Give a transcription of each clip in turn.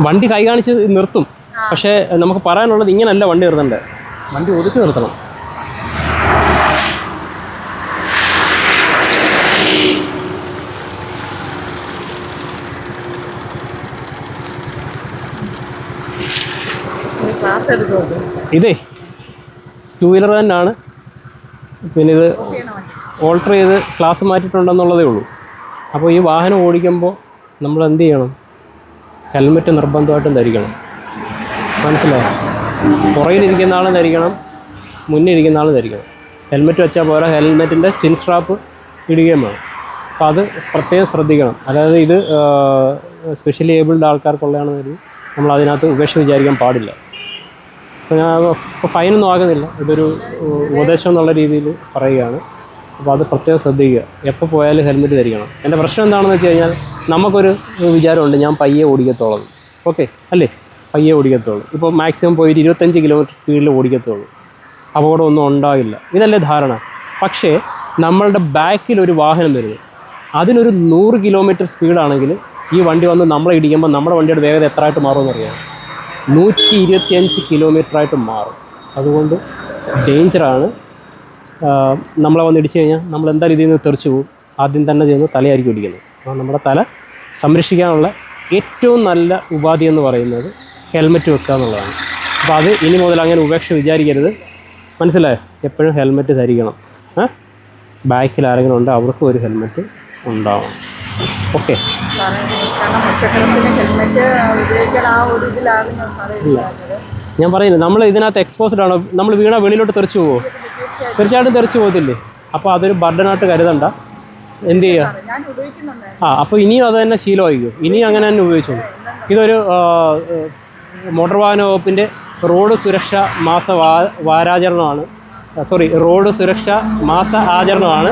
വണ്ടി കൈ കാണിച്ച് നിർത്തും. പക്ഷേ നമുക്ക് പറയാനുള്ളത് ഇങ്ങനല്ല വണ്ടി നിർത്തണ്ടേ, വണ്ടി ഒതുക്കി നിർത്തണം. ഇതേ 2 വീലർ തന്നെയാണ്. പിന്നെ ഇത് ഓൾട്ടർ ചെയ്ത് ക്ലാസ് മാറ്റിയിട്ടുണ്ടെന്നുള്ളതേ ഉള്ളൂ. അപ്പോൾ ഈ വാഹനം ഓടിക്കുമ്പോൾ നമ്മൾ എന്ത് ചെയ്യണം? ഹെൽമെറ്റ് നിർബന്ധമായിട്ടും ധരിക്കണം. മനസ്സിലായോ? പുറകിലിരിക്കുന്ന ആളും ധരിക്കണം, മുന്നിലിരിക്കുന്ന ആളും ധരിക്കണം. ഹെൽമെറ്റ് വെച്ചാൽ പോരാ, ഹെൽമെറ്റിൻ്റെ ചിൻ സ്ട്രാപ്പ് ഇടുകയും വേണം. അപ്പോൾ അത് പ്രത്യേകം ശ്രദ്ധിക്കണം. അതായത് ഇത് സ്പെഷ്യലി ഏബിൾഡ് ആൾക്കാർക്കുള്ളതാണെന്ന് നമ്മൾ അതിനകത്ത് ഉപേക്ഷ വിചാരിക്കാൻ പാടില്ല. അപ്പോൾ ഞാൻ ഇപ്പോൾ ഫൈനൊന്നും ആകുന്നില്ല, ഇതൊരു ഉപദേശം എന്നുള്ള രീതിയിൽ പറയുകയാണ്. അപ്പോൾ അത് പ്രത്യേകം ശ്രദ്ധിക്കുക. എപ്പോൾ പോയാലും ഹെൽമെറ്റ് ധരിക്കണം. എൻ്റെ പ്രശ്നം എന്താണെന്ന് വെച്ച് കഴിഞ്ഞാൽ നമുക്കൊരു വിചാരമുണ്ട്, ഞാൻ പയ്യെ ഓടിക്കത്തോളം. ഓക്കെ അല്ലേ? പയ്യെ ഓടിക്കത്തുള്ളൂ. ഇപ്പോൾ മാക്സിമം പോയിട്ട് 25 കിലോമീറ്റർ സ്പീഡിൽ ഓടിക്കത്തുള്ളൂ, അപകടമൊന്നും ഉണ്ടാകില്ല. ഇതല്ലേ ധാരണ. പക്ഷേ നമ്മളുടെ ബാക്കിലൊരു വാഹനം വരുന്നു, അതിനൊരു 100 കിലോമീറ്റർ സ്പീഡാണെങ്കിൽ ഈ വണ്ടി വന്ന് നമ്മളെ ഇടിക്കുമ്പോൾ നമ്മുടെ വണ്ടിയുടെ വേഗത എത്രയായിട്ട് മാറുമെന്നറിയാം? 125 കിലോമീറ്ററായിട്ട് മാറും. അതുകൊണ്ട് ഡേഞ്ചറാണ്. നമ്മളെ വന്ന് ഇടിച്ചു കഴിഞ്ഞാൽ നമ്മൾ എന്തായാലും ഇതിൽ നിന്ന് തെറിച്ചു പോകും. ആദ്യം തന്നെ ചെയ്യുന്നത് തലയായിരിക്കും ഇടിക്കുന്നത്. അപ്പോൾ നമ്മുടെ തല സംരക്ഷിക്കാനുള്ള ഏറ്റവും നല്ല ഉപാധി എന്ന് പറയുന്നത് ഹെൽമെറ്റ് വെക്കുക എന്നുള്ളതാണ്. അപ്പോൾ അത് ഇനി മുതൽ അങ്ങനെ ഉപേക്ഷ വിചാരിക്കരുത്. മനസ്സിലായോ? എപ്പോഴും ഹെൽമെറ്റ് ധരിക്കണം. ബാക്കിൽ ആരെങ്കിലും ഉണ്ട് അവർക്ക് ഒരു ഹെൽമെറ്റ് ഉണ്ടാവണം. ഓക്കെ. ഞാൻ പറയുന്നത് നമ്മൾ ഇതിനകത്ത് എക്സ്പോസ്ഡ് ആണോ? നമ്മൾ വീണാൽ വെളിയിലോട്ട് തെറിച്ച് പോവോ? തീർച്ചയായിട്ടും തെറിച്ച് പോകത്തില്ലേ? അപ്പോൾ അതൊരു ബർഡനായിട്ട് കരുതണ്ട. എന്ത് ചെയ്യുക? അപ്പോൾ ഇനിയും അത് തന്നെ ശീലമായിരിക്കും. ഇനിയും അങ്ങനെ തന്നെ ഉപയോഗിച്ചോളൂ. ഇതൊരു മോട്ടോർ വാഹന വകുപ്പിൻ്റെ റോഡ് സുരക്ഷ റോഡ് സുരക്ഷ മാസ ആചരണമാണ്.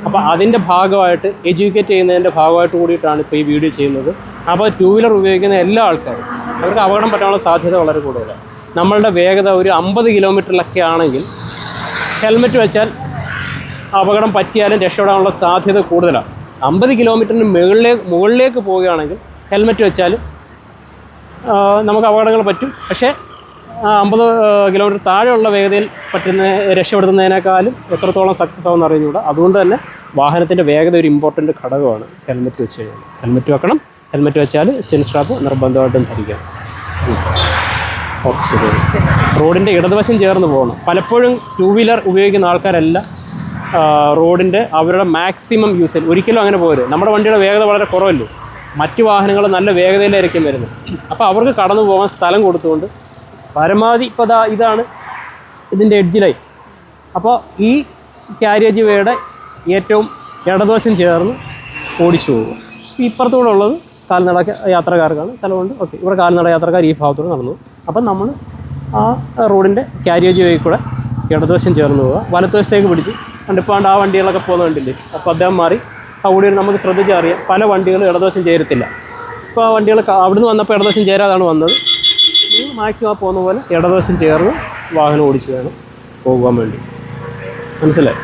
അപ്പോൾ അതിൻ്റെ ഭാഗമായിട്ട് എഡ്യൂക്കേറ്റ് ചെയ്യുന്നതിൻ്റെ ഭാഗമായിട്ട് കൂടിയിട്ടാണ് ഇപ്പോൾ ഈ വീഡിയോ ചെയ്യുന്നത്. അപ്പോൾ 2 വീലർ ഉപയോഗിക്കുന്ന എല്ലാ ആൾക്കാരും അവർക്ക് അപകടം പറ്റാനുള്ള സാധ്യത വളരെ കൂടുതലാണ്. നമ്മളുടെ വേഗത ഒരു 50 കിലോമീറ്ററിലൊക്കെ ആണെങ്കിൽ ഹെൽമെറ്റ് വെച്ചാൽ അപകടം പറ്റിയാലും രക്ഷപ്പെടാനുള്ള സാധ്യത കൂടുതലാണ്. 50 കിലോമീറ്ററിന് മുകളിലേക്ക് പോവുകയാണെങ്കിൽ ഹെൽമെറ്റ് വെച്ചാൽ നമുക്ക് അപകടങ്ങൾ പറ്റും. പക്ഷേ 50 കിലോമീറ്റർ താഴെയുള്ള വേഗതയിൽ രക്ഷപ്പെടുത്തുന്നതിനേക്കാളും എത്രത്തോളം സക്സസ് ആവുമെന്ന് അറിഞ്ഞുകൂടാ. അതുകൊണ്ട് തന്നെ വാഹനത്തിൻ്റെ വേഗത ഒരു ഇമ്പോർട്ടൻ്റ് ഘടകമാണ് ഹെൽമെറ്റ് വെച്ച് കഴിഞ്ഞാൽ. ഹെൽമെറ്റ് വെക്കണം. ഹെൽമെറ്റ് വെച്ചാൽ ചിൻ സ്ട്രാപ്പ് നിർബന്ധമായിട്ടും ധരിക്കണം. ഓക്കെ, ശരി. റോഡിൻ്റെ ഇടതുവശം ചേർന്ന് പോകണം. പലപ്പോഴും 2 വീലർ ഉപയോഗിക്കുന്ന ആൾക്കാരെല്ലാം റോഡിൻ്റെ അവരുടെ മാക്സിമം യൂസേജ് ഒരിക്കലും അങ്ങനെ പോകരുത്. നമ്മുടെ വണ്ടിയുടെ വേഗത വളരെ കുറവല്ലോ, മറ്റ് വാഹനങ്ങൾ നല്ല വേഗതയിലായിരിക്കും വരുന്നത്. അപ്പോൾ അവർക്ക് കടന്നു പോകാൻ സ്ഥലം കൊടുത്തുകൊണ്ട് പരമാവധി ഇപ്പോൾ ഇതാണ് ഇതിൻ്റെ എഡ്ജിലായി. അപ്പോൾ ഈ കാരിയേജ് വേയുടെ ഏറ്റവും ഇടതുവശം ചേർന്ന് ഓടിച്ചു പോകും. ഇപ്പുറത്തൂടെ ഉള്ളത് കാൽനട യാത്രക്കാർക്കാണ് സ്ഥലമുണ്ട്. ഓക്കെ, ഇവിടെ കാൽനട യാത്രക്കാർ ഈ ഭാഗത്തൂടെ നടന്നു. അപ്പം നമ്മൾ ആ റോഡിൻ്റെ കാരിയേജ് വേ കൂടെ ഇടതുവശം ചേർന്ന് പോവുക. വലത്തുവശത്തേക്ക് പിടിച്ച് കണ്ടിപ്പാണ്ട് ആ വണ്ടികളൊക്കെ പോകുന്ന കണ്ടില്ലേ? അപ്പോൾ അദ്ദേഹം മാറി ആ കൂടി നമുക്ക് ശ്രദ്ധിച്ചാൽ അറിയാം, പല വണ്ടികളും ഇടതുവശം ചേരത്തില്ല. അപ്പോൾ ആ വണ്ടികൾ അവിടുന്ന് വന്നപ്പോൾ ഇടതുവശം ചേരാതാണ് വന്നത്. മാക്സിമം ആ പോകുന്ന പോലെ ഇടതുവശം ചേർന്ന് വാഹനം ഓടിച്ച് വേണം പോകാൻ വേണ്ടി. മനസ്സിലായി?